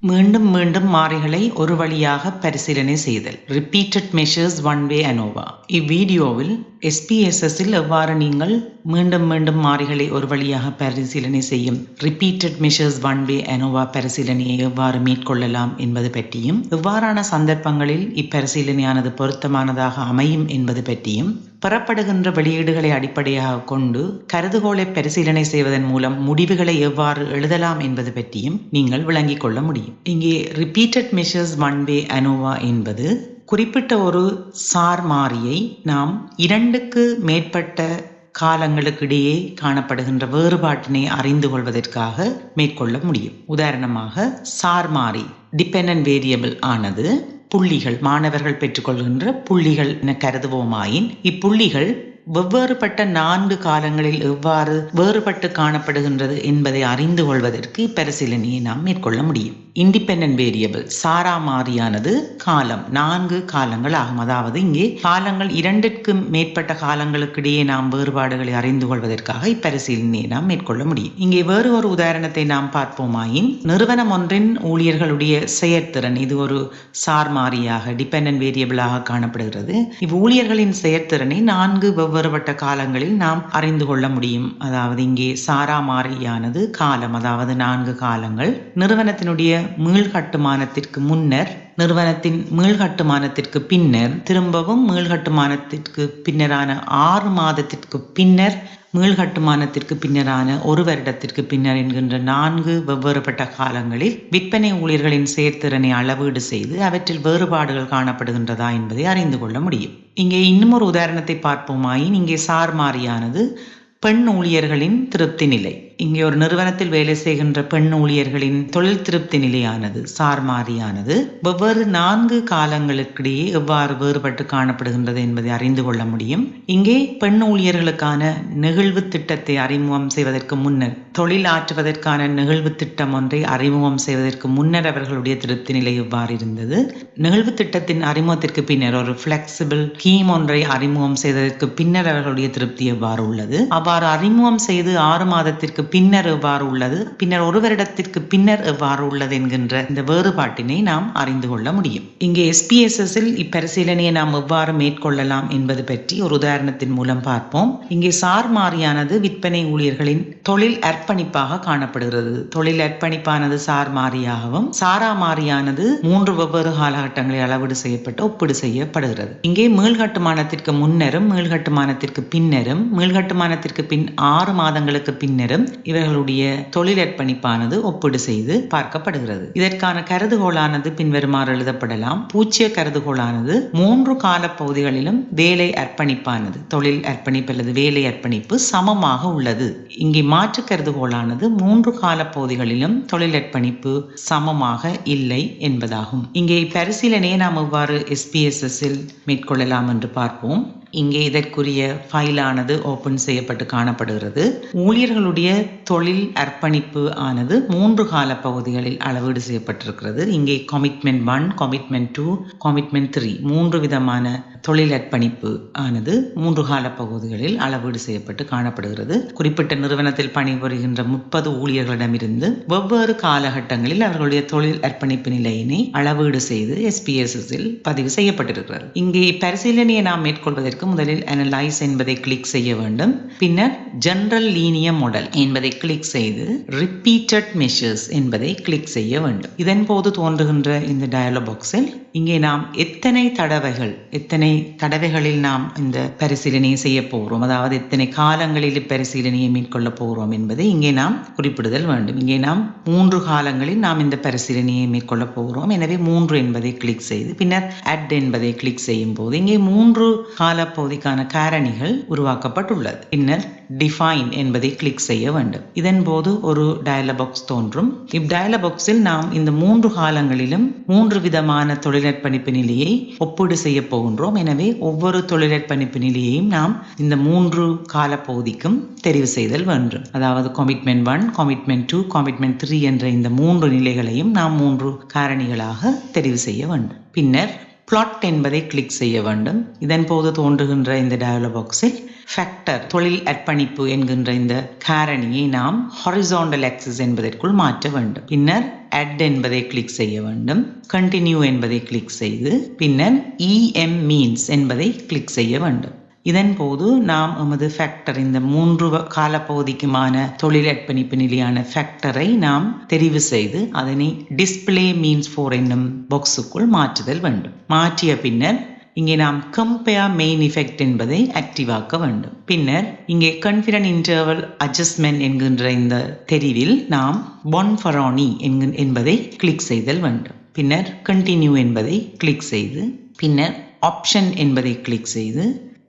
மீண்டும் மீண்டும் மாறிகளை ஒரு வழியாக பரிசீலனை செய்தல். Repeated measures one way ANOVA. இவ்வீடியோவில் SPSSல் எவ்வாறு நீங்கள் மீண்டும் மீண்டும் மாறிகளை ஒரு வழியாக பரிசீலனை செய்யும் repeated measures one way ANOVA பரிசீலனையை எவ்வாறு மேற்கொள்ளலாம் என்பது பற்றியும், எவ்வாறான சந்தர்ப்பங்களில் இப்பரிசீலனையானது பொருத்தமானதாக அமையும் என்பது பற்றியும், பெறப்படுகின்ற வெளியீடுகளை அடிப்படையாக கொண்டு கருதுகோளை பரிசீலனை செய்வதன் மூலம் முடிவுகளை எவ்வாறு எழுதலாம் என்பது பற்றியும் நீங்கள் விளங்கிக் கொள்ள முடியும். இங்கே repeated measures one way ANOVA என்பது குறிப்பிட்ட ஒரு சார் மாறியை நாம் 2க்கு மேற்பட்ட காலங்களுக்கிடையே காணப்படுகின்ற வேறுபாட்டினை அறிந்து கொள்வதற்காக மேற்கொள்ள முடியும். உதாரணமாக, சார் மாறி டிபெண்டன்ட் வேரியபிள் ஆனது புள்ளிகள், மாணவர்கள் பெற்றுக்கொள்கின்ற புள்ளிகள் என கருதுவோமாயின், இப்புள்ளிகள் வெவ்வேறுபட்ட 4 காலங்களில் எவ்வாறு வேறுபட்டு காணப்படுகின்றது என்பதை அறிந்து கொள்வதற்கு இப்பரிசீலனையை நாம் மேற்கொள்ள முடியும். இண்டிபெண்டன்ட் வேரியபிள் சாரா மாறியானது காலம் 4 காலங்கள் ஆகும். அதாவது இங்கே காலங்கள் 2க்கு மேற்பட்ட காலங்களுக்கிடையே நாம் வேறுபாடுகளை அறிந்து கொள்வதற்காக இப்பரிசீலனையை நாம் மேற்கொள்ள முடியும். இங்கே வேறு ஒரு உதாரணத்தை நாம் பார்ப்போமாயின், நிறுவனம் ஒன்றின் ஊழியர்களுடைய செயற்திறன், இது ஒரு சார் மாறியாக டிபெண்டன்ட் வேரியபிளாக காணப்படுகிறது. இவ்வூழியர்களின் செயற்திறனை 4 வேறுபட்ட காலங்களில் நாம் அறிந்து கொள்ள முடியும். அதாவது இங்கே சாரா மாறியானது காலம், அதாவது 4 காலங்கள், நிறுவனத்தினுடைய மீள்கட்டுமானத்திற்கு முன்னர், நிறுவனத்தின் மீள்கட்டுமானத்திற்கு பின்னர், திரும்பவும் மீள்கட்டுமானத்திற்கு பின்னரான 6 மாதத்திற்கு பின்னர், மீள்கட்டுமானத்திற்கு பின்னரான 1 வருடத்திற்கு பின்னர் என்கின்ற 4 வெவ்வேறுபட்ட காலங்களில் விற்பனை ஊழியர்களின் செயற்திறனை அளவீடு செய்து அவற்றில் வேறுபாடுகள் காணப்படுகின்றதா என்பதை அறிந்து கொள்ள முடியும். இங்கே இன்னும் ஒரு உதாரணத்தை பார்ப்போமாயின், இங்கே சார் மாறியானது பெண் ஊழியர்களின் திருப்தி நிலை. இங்கே ஒரு நிறுவனத்தில் வேலை செய்கின்ற பெண் ஊழியர்களின் தொழில் திருப்தி நிலையானது சார் மாறியானது வெவ்வேறு 4 காலங்களுக்கிடையே எவ்வாறு வேறுபட்டு காணப்படுகின்றது என்பதை அறிந்து கொள்ள முடியும். இங்கே பெண் ஊழியர்களுக்கான நெகிழ்வு திட்டத்தை அறிமுகம் செய்வதற்கு முன்னர், தொழில் ஆற்றுவதற்கான நெகிழ்வு திட்டம் ஒன்றை அறிமுகம் செய்வதற்கு முன்னர் அவர்களுடைய திருப்தி நிலை எவ்வாறு இருந்தது, நெகிழ்வு திட்டத்தின் அறிமுகத்திற்கு பின்னர் ஒரு ஃபிளெக்சிபிள் ஸ்கீம் ஒன்றை அறிமுகம் செய்வதற்கு பின்னர் அவர்களுடைய திருப்தி எவ்வாறு உள்ளது, அவ்வாறு அறிமுகம் செய்து 6 மாதத்திற்கு பின்னர் எவ்வாறு உள்ளது, பின்னர் 1 வருடத்திற்கு பின்னர் எவ்வாறு உள்ளது என்கின்ற இந்த வேறுபாட்டினை நாம் அறிந்து கொள்ள முடியும். இங்கே SPSSல் இப்பரிசீலனையை நாம் எவ்வாறு மேற்கொள்ளலாம் என்பது பற்றி ஒரு உதாரணத்தின் மூலம் பார்ப்போம். இங்கே சார் மாறியானது விற்பனை ஊழியர்களின் தொழில் அர்ப்பணிப்பாக காணப்படுகிறது. தொழில் அர்ப்பணிப்பானது சார் மாறியாகவும், சாரா மாறியானது 3 வெவ்வேறு காலகட்டங்களில் அளவீடு செய்யப்பட்டு ஒப்பீடு செய்யப்படுகிறது. இங்கே மீள்கட்டுமானத்திற்கு முன்னரும், மீள்கட்டுமானத்திற்கு பின்னரும், மீள்கட்டுமானத்திற்கு பின் 6 மாதங்களுக்கு பின்னரும் இவர்களுடைய தொழில் அர்ப்பணிப்பானது ஒப்பீடு செய்து பார்க்கப்படுகிறது. இதற்கான கருதுகோளானது பின்வருமாறு எழுதப்படலாம். பூச்சிய கருதுகோளானது 3 கால பகுதிகளிலும் வேலை அர்ப்பணிப்பானது, தொழில் அர்ப்பணிப்பு அல்லது வேலை அர்ப்பணிப்பு சமமாக உள்ளது. இங்கே மாற்று கருதுகோளானது 3 கால பகுதிகளிலும் தொழில் அர்ப்பணிப்பு சமமாக இல்லை என்பதாகும். இங்கே பரிசீலனையை நாம் எவ்வாறு SPSSல் மேற்கொள்ளலாம் என்று பார்ப்போம். இங்கே இதற்குரிய ஃபைலானது ஓபன் செய்யப்பட்டு காணப்படுகிறது. ஊழியர்களுடைய தொழில் அர்ப்பணிப்பு ஆனது 3 கால பகுதிகளில் அளவீடு செய்யப்பட்டிருக்கிறது. இங்கே கமிட்மெண்ட் 1, கமிட்மெண்ட் 2, கமிட்மெண்ட் 3, 3 விதமான தொழில் அர்ப்பணிப்பு ஆனது 3 கால பகுதிகளில் அளவீடு செய்யப்பட்டு காணப்படுகிறது. குறிப்பிட்ட நிறுவனத்தில் பணிபுரிகின்ற 30 ஊழியர்களிடமிருந்து வெவ்வேறு காலகட்டங்களில் அவர்களுடைய தொழில் அர்ப்பணிப்பு நிலையினை அளவீடு செய்து SPSSல் பதிவு செய்யப்பட்டிருக்கிறது. இங்கே பரிசீலனையை நாம் மேற்கொள்வதற்கு முதலில் அனலைஸ் என்பதை கிளிக் செய்ய வேண்டும். பின்னர் ஜெனரல் லீனியர் மாடல் என்பதை கிளிக் செய்து ரிப்பீட்டட் மெஷர்ஸ் என்பதை கிளிக் செய்ய வேண்டும். இதன் போது தோன்றுகின்ற இந்த டயலாக் பாக்ஸில் இங்கே நாம் எத்தனை தடவைகளில் நாம் இந்த பரிசீலனையை செய்ய போகிறோம், அதாவது எத்தனை காலங்களில் பரிசீலனையை மேற்கொள்ள போகிறோம் என்பதை இங்கே நாம் குறிப்பிடுதல் வேண்டும். இங்கே நாம் 3 காலங்களில் நாம் இந்த பரிசீலனையை மேற்கொள்ள போகிறோம். எனவே 3 என்பதை கிளிக் செய்து பின்னர் add என்பதை கிளிக் செய்யும் போது இங்கே 3 காலப்பகுதிக்கான காரணிகள் உருவாக்கப்பட்டுள்ளது. பின்னர் டிஃபைன் என்பதை கிளிக் செய்ய வேண்டும். இதன் போது ஒரு டயலாக் பாக்ஸ் தோன்றும். டயலாக் பாக்ஸில் நாம் இந்த 3 காலங்களிலும் 3 விதமான தொழிலர்ப்பணிப்பு நிலையை ஒப்பீடு செய்ய போகின்றோம். எனவே ஒவ்வொரு தொழிலர்ப்பணிப்பு நிலையையும் நாம் இந்த 3 காலப்பகுதிக்கும் தெரிவு செய்தல் வேண்டும். அதாவது கமிட்மெண்ட் 1, கமிட்மெண்ட் 2, கமிட்மெண்ட் 3 என்ற இந்த 3 நிலைகளையும் நாம் 3 காரணிகளாக தெரிவு செய்ய வேண்டும். பின்னர் பிளாட் என்பதை கிளிக் செய்ய வேண்டும். இதன் போது தோன்றுகின்ற இந்த டயலாக் பாக்ஸில் ஃபேக்டர் தொழில் அர்ப்பணிப்பு என்கின்ற இந்த காரணியை நாம் ஹாரிசான்டல் ஆக்சிஸ் என்பதற்குள் மாற்ற வேண்டும். பின்னர் add என்பதை கிளிக் செய்ய வேண்டும். கண்டினியூ என்பதை கிளிக் செய்து பின்னர் EM மீன்ஸ் என்பதை கிளிக் செய்ய வேண்டும். இதன் போது நாம் எமது ஃபேக்டர் இந்த 3 காலப்பகுதிக்குமான தொழில் அர்ப்பணிப்பு நிலையான ஃபேக்டரை நாம் தெரிவு செய்து அதனை டிஸ்பிளே மீன்ஸ் 4 என்னும் பாக்ஸுக்குள் மாற்றுதல் வேண்டும். மாற்றிய பின்னர் இங்கே நாம் கம்பேர் மெயின் எஃபெக்ட் என்பதை ஆக்டிவ் ஆக்க வேண்டும். பின்னர் இங்கே கான்ஃபிடன்ட் இன்டர்வல் அட்ஜஸ்ட்மெண்ட் என்கின்ற இந்த தெரிவில் நாம் பொன்ஃபரானி என்பதை கிளிக் செய்தல் வேண்டும். பின்னர் கண்டினியூ என்பதை கிளிக் செய்து பின்னர் ஆப்ஷன் என்பதை கிளிக் செய்து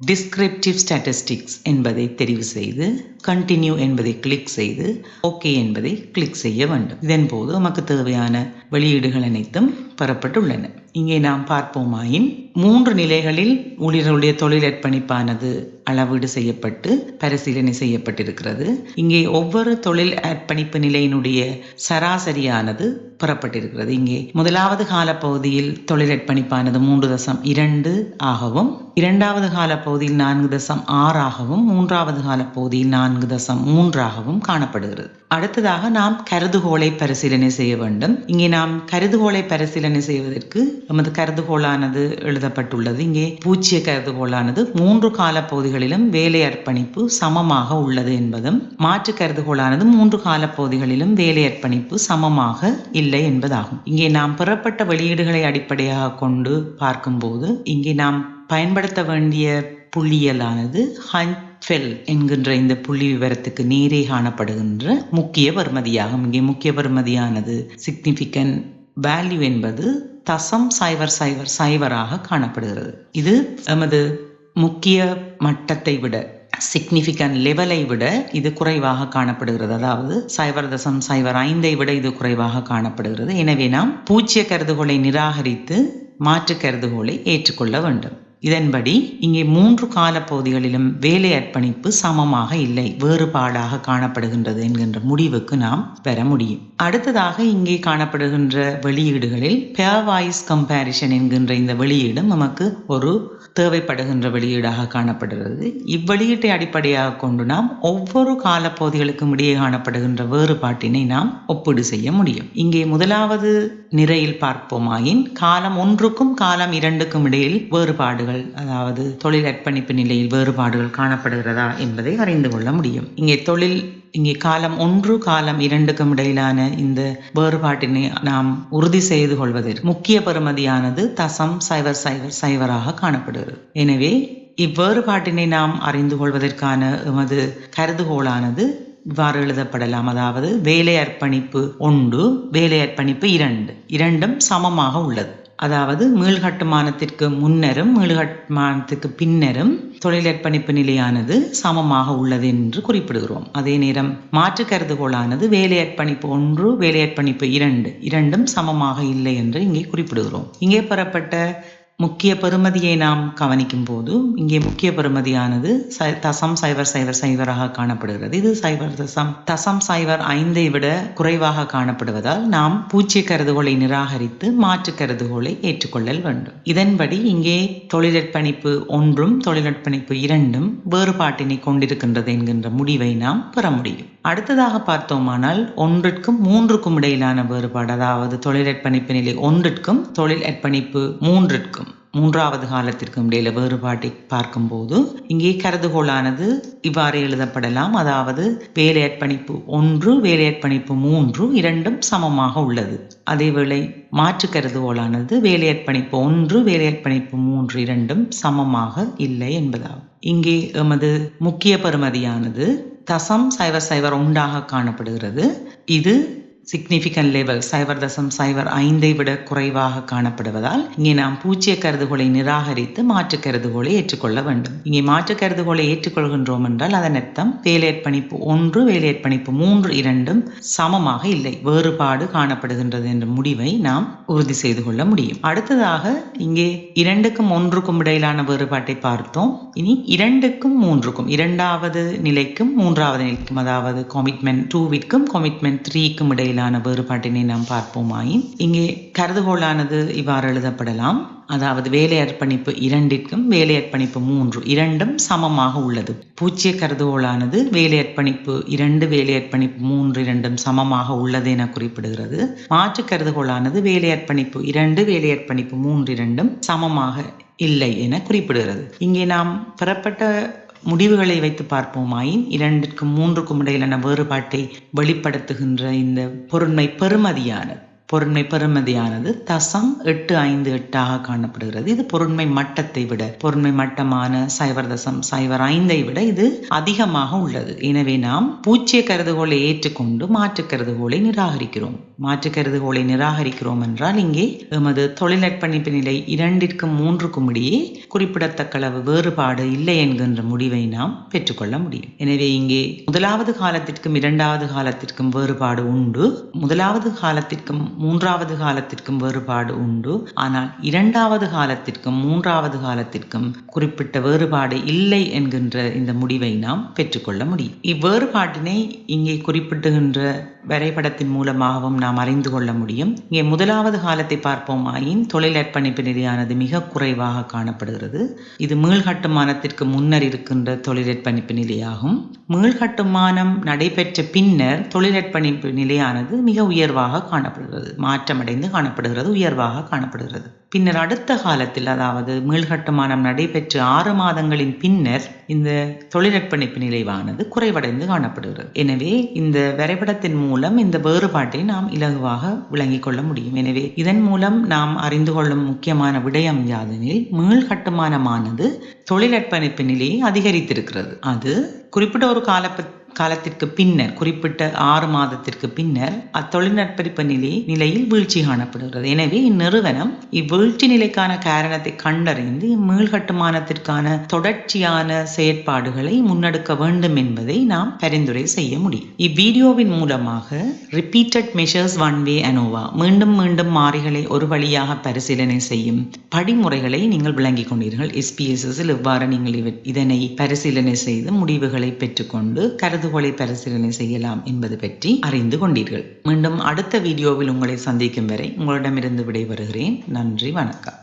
டிஸ்கிரிப்டிவ் ஸ்டாட்டிஸ்டிக்ஸ் என்பதை தெரிவு செய்து கண்டினியூ என்பதை கிளிக் செய்து ஓகே என்பதை கிளிக் செய்ய வேண்டும். இதன் போது நமக்கு தேவையான வெளியீடுகள் அனைத்தும் பெறப்பட்டுள்ளன. இங்கே நாம் பார்ப்போமாயின் 3 நிலைகளில் ஊழியர்களுடைய தொழில் அர்ப்பணிப்பானது அளவீடு செய்யப்பட்டு பரிசீலனை செய்யப்பட்டிருக்கிறது. இங்கே ஒவ்வொரு தொழில் அர்ப்பணிப்பு நிலையினுடைய சராசரியானது பெறப்பட்டிருக்கிறது. இங்கே முதலாவது காலப்பகுதியில் தொழில் அர்ப்பணிப்பானது 3.2 ஆகவும், இரண்டாவது காலப்பகுதியில் 4.6 ஆகவும், மூன்றாவது காலப்பகுதியில் 4.3 ஆகவும் காணப்படுகிறது. அடுத்ததாக நாம் கருதுகோளை பரிசீலனை செய்ய வேண்டும். இங்கே நாம் கருதுகோளை பரிசீலனை செய்வதற்கு நமது கருதுகோளானது எழுதப்பட்டுள்ளது. இங்கே பூச்சிய கருதுகோளானது 3 காலப்பகுதிகளிலும் வேலை அர்ப்பணிப்பு சமமாக உள்ளது என்பதும், மாற்று கருதுகோளானது 3 காலப்பகுதிகளிலும் வேலை அர்ப்பணிப்பு சமமாக இல்லை என்பதாகும். இங்கே நாம் பெறப்பட்ட வெளியீடுகளை அடிப்படையாக கொண்டு பார்க்கும்போது இங்கே நாம் பயன்படுத்த வேண்டிய புள்ளியலானது ஹன்ஃபெல் என்கின்ற இந்த புள்ளி விவரத்துக்கு நேரே காணப்படுகின்ற முக்கிய பெறுமதியாகும். இங்கே முக்கிய பெறுமதியானது சிக்னிஃபிகன்ட் வேல்யூ என்பது 0.000 காணப்படுகிறது. இது நமது முக்கிய மட்டத்தை விட சிக்னிஃபிகன்ட் லெவலை விட இது குறைவாக காணப்படுகிறது. அதாவது 0.05 விட இது குறைவாக காணப்படுகிறது. எனவே நாம் பூச்சிய கருதுகோளை நிராகரித்து மாற்று கருதுகோளை ஏற்றுக்கொள்ள வேண்டும். இதன்படி இங்கே 3 காலப்பகுதிகளிலும் வேலை அர்ப்பணிப்பு சமமாக இல்லை, வேறுபாடாக காணப்படுகின்றது என்கின்ற முடிவுக்கு நாம் பெற முடியும். அடுத்ததாக இங்கே காணப்படுகின்ற வெளியீடுகளில் பேர்வைஸ் கம்பேரிசன் என்கின்ற இந்த வெளியீடும் நமக்கு ஒரு தேவைப்படுகின்ற வெளியீடாக காணப்படுகிறது. இவ்வெளியீட்டை அடிப்படையாக கொண்டு நாம் ஒவ்வொரு காலப்பகுதிகளுக்கும் இடையே காணப்படுகின்ற வேறுபாட்டினை நாம் ஒப்பீடு செய்ய முடியும். இங்கே முதலாவது நிறையில் பார்ப்போமாயின் காலம் 1க்கும் காலம் 2க்கும் இடையில் வேறுபாடுகள், அதாவது தொழில் அர்ப்பணிப்பு நிலையில் வேறுபாடுகள் காணப்படுகிறதா என்பதை அறிந்து கொள்ள முடியும். இங்கே காலம் 1 காலம் 2க்கும் இடையிலான இந்த வேறுபாட்டினை நாம் உறுதி செய்து கொள்வதற்கு முக்கிய பெறுமதியானது 0.000 காணப்படுகிறது. எனவே இவ்வேறுபாட்டினை நாம் அறிந்து கொள்வதற்கான எமது கருதுகோளானது இவ்வாறு எழுதப்படலாம். அதாவது வேலை அர்ப்பணிப்பு 1, வேலை அர்ப்பணிப்பு 2 இரண்டும் சமமாக உள்ளது. அதாவது மீள்கட்டுமானத்திற்கு முன்னரும் மீள்கட்டுமானத்துக்கு பின்னரும் தொழில் அர்ப்பணிப்பு நிலையானது சமமாக உள்ளது என்று குறிப்பிடுகிறோம். அதே நேரம் மாற்று கருதுகோளானது வேலை அர்ப்பணிப்பு 1, வேலை அர்ப்பணிப்பு 2 இரண்டும் சமமாக இல்லை என்று இங்கே குறிப்பிடுகிறோம். இங்கே பெறப்பட்ட முக்கிய பெறுமதியை நாம் கவனிக்கும் போது இங்கே முக்கிய பெறுமதியானது 0.000 காணப்படுகிறது. இது 0.05 விட குறைவாக காணப்படுவதால் நாம் பூச்சிய கருதுகோளை நிராகரித்து மாற்று கருதுகோளை ஏற்றுக்கொள்ளல் வேண்டும். இதன்படி இங்கே தொழிலற்பணிப்பு 1ம் தொழிலற்பணிப்பு 2ம் வேறுபாட்டினை கொண்டிருக்கின்றது என்கின்ற முடிவை நாம் பெற முடியும். அடுத்ததாக பார்த்தோமானால் 1க்கும் 3க்கும் இடையிலான வேறுபாடு, அதாவது தொழிலற்பணிப்பு நிலை 1க்கும் தொழில் அர்ப்பணிப்பு 3க்கும் மூன்றாவது காலத்திற்கும் இடையில வேறுபாட்டை பார்க்கும்போது இங்கே கருதுகோளானது இவ்வாறு எழுதப்படலாம். அதாவது வேலை அர்ப்பணிப்பு 1, வேலை அர்ப்பணிப்பு 3 இரண்டும் சமமாக உள்ளது. அதேவேளை மாற்று கருதுகோளானது வேலை அர்ப்பணிப்பு 1, வேலை அர்ப்பணிப்பு 3 இரண்டும் சமமாக இல்லை என்பதாகும். இங்கே எமது முக்கிய பெறுமதியானது 0.001 காணப்படுகிறது. இது சிக்னிஃபிகன்ட் லெவல் 0.05 விட குறைவாக காணப்படுவதால் இங்கே நாம் பூச்சிய கருதுகோளை நிராகரித்து மாற்று கருதுகோளை ஏற்றுக்கொள்ள வேண்டும். இங்கே மாற்று கருதுகோளை ஏற்றுக்கொள்கின்றோம் என்றால் அதன் அர்த்தம் வேலை அர்ப்பணிப்பு 1, வேலை அர்ப்பணிப்பு 3 இரண்டும் சமமாக இல்லை, வேறுபாடு காணப்படுகின்றது என்ற முடிவை நாம் உறுதி செய்து கொள்ள முடியும். அடுத்ததாக இங்கே 2க்கும் 1க்கும் இடையிலான வேறுபாட்டை பார்த்தோம். இனி 2க்கும் 3க்கும், இரண்டாவது நிலைக்கும் மூன்றாவது நிலைக்கும், அதாவது கமிட்மெண்ட் 2க்கும் கமிட்மெண்ட் 3க்கும் இடையிலான இடையிலான வேறுபாட்டினை நாம் பார்ப்போமாயின் இங்கே கருதுகோளானது இவ்வாறு எழுதப்படலாம். அதாவது வேலை அர்ப்பணிப்பு 2ற்கும் வேலை அர்ப்பணிப்பு 3 இரண்டும் சமமாக உள்ளது. பூச்சிய கருதுகோளானது வேலை அர்ப்பணிப்பு 2 வேலை அர்ப்பணிப்பு 3 இரண்டும் சமமாக உள்ளது என குறிப்பிடுகிறது. மாற்று கருதுகோளானது வேலை அர்ப்பணிப்பு 2 வேலை அர்ப்பணிப்பு 3 இரண்டும் சமமாக இல்லை என குறிப்பிடுகிறது. இங்கே நாம் பெறப்பட்ட முடிவுகளை வைத்து பார்ப்போமாயின் 2ற்கும் 3க்கும் இடையிலான வேறுபாட்டை வெளிப்படுத்துகின்ற இந்த பொருண்மை பெறுமதியானது 0.858 காணப்படுகிறது. இது பொருண்மை மட்டத்தை விட பொருண்மை மட்டமான 0.05 விட இது அதிகமாக உள்ளது. எனவே நாம் பூச்சிய கருதுகோளை ஏற்றுக்கொண்டு மாற்று கருதுகோளை நிராகரிக்கிறோம். மாற்று கருதுகோளை நிராகரிக்கிறோம் என்றால் இங்கே எமது தொழில் அர்ப்பணிப்பு நிலை 2ற்கும் 3க்கும் இடையே குறிப்பிடத்தக்க அளவு வேறுபாடு இல்லை என்கின்ற முடிவை நாம் பெற்றுக்கொள்ள முடியும். எனவே இங்கே முதலாவது காலத்திற்கும் 2வது காலத்திற்கும் வேறுபாடு உண்டு. முதலாவது காலத்திற்கும் 3வது காலத்திற்கும் வேறுபாடு உண்டு. ஆனால் 2வது காலத்திற்கும் 3வது காலத்திற்கும் குறிப்பிட்ட வேறுபாடு இல்லை என்கின்ற இந்த முடிவை நாம் பெற்றுக்கொள்ள முடியும். இவ்வேறுபாட்டினை இங்கே குறிப்பிட்டுகின்ற வரைபடத்தின் மூலமாகவும் நாம் அறிந்து கொள்ள முடியும். இங்கே முதலாவது காலத்தை பார்ப்போமாயின் தொழில் அர்ப்பணிப்பு நிலையானது மிக குறைவாக காணப்படுகிறது. இது மீள்கட்டுமானத்திற்கு முன்னர் இருக்கின்ற தொழில் அர்ப்பணிப்பு நிலையாகும். மீள்கட்டுமானம் நடைபெற்ற பின்னர் தொழில் அர்ப்பணிப்பு நிலையானது மிக உயர்வாக காணப்படுகிறது. மாற்றமடைந்து காணப்படுகிறது, உயர்வாக காணப்படுகிறது. பின்னர் அடுத்த காலத்தில், அதாவது மீள்கட்டுமானம் நடைபெற்று 6 மாதங்களின் பின்னர் இந்த தொழில் அர்ப்பணிப்பு நிலைவானது குறைவடைந்து காணப்படுகிறது. எனவே இந்த வரைபடத்தின் மூலம் இந்த வேறுபாட்டை நாம் இலகுவாக விளங்கிக் கொள்ள முடியும். எனவே இதன் மூலம் நாம் அறிந்து கொள்ளும் முக்கியமான விடயம் யாதெனில், மீள்கட்டுமானமானது தொழில் அர்ப்பணிப்பு நிலையை அதிகரித்திருக்கிறது. அது குறிப்பிட்ட ஒரு காலத்திற்கு பின்னர், குறிப்பிட்ட 6 மாதத்திற்கு பின்னர் அத்தொழில் அர்ப்பணிப்பு நிலையில் வீழ்ச்சி காணப்படுகிறது. எனவே இந்நிறுவனம் இவ்வீழ்ச்சி நிலைக்கான காரணத்தை கண்டறிந்து மீள்கட்டுமானத்திற்கான தொடர்ச்சியான செயற்பாடுகளை முன்னெடுக்க வேண்டும் என்பதை நாம் பரிந்துரை செய்ய முடியும். இவ்வீடியோவின் மூலமாக repeated measures one way ANOVA, மீண்டும் மீண்டும் மாறிகளை ஒரு வழியாக பரிசீலனை செய்யும் படிமுறைகளை நீங்கள் விளங்கிக் கொண்டீர்கள். SPSS எவ்வாறு நீங்கள் இதனை பரிசீலனை செய்து முடிவுகளை பெற்றுக்கொண்டு கருதுகோளை பரிசீலனை செய்யலாம் என்பது பற்றி அறிந்து கொண்டீர்கள். மீண்டும் அடுத்த வீடியோவில் உங்களை சந்திக்கும் வரை உங்களிடமிருந்து விடைபெறுகிறேன். நன்றி, வணக்கம்.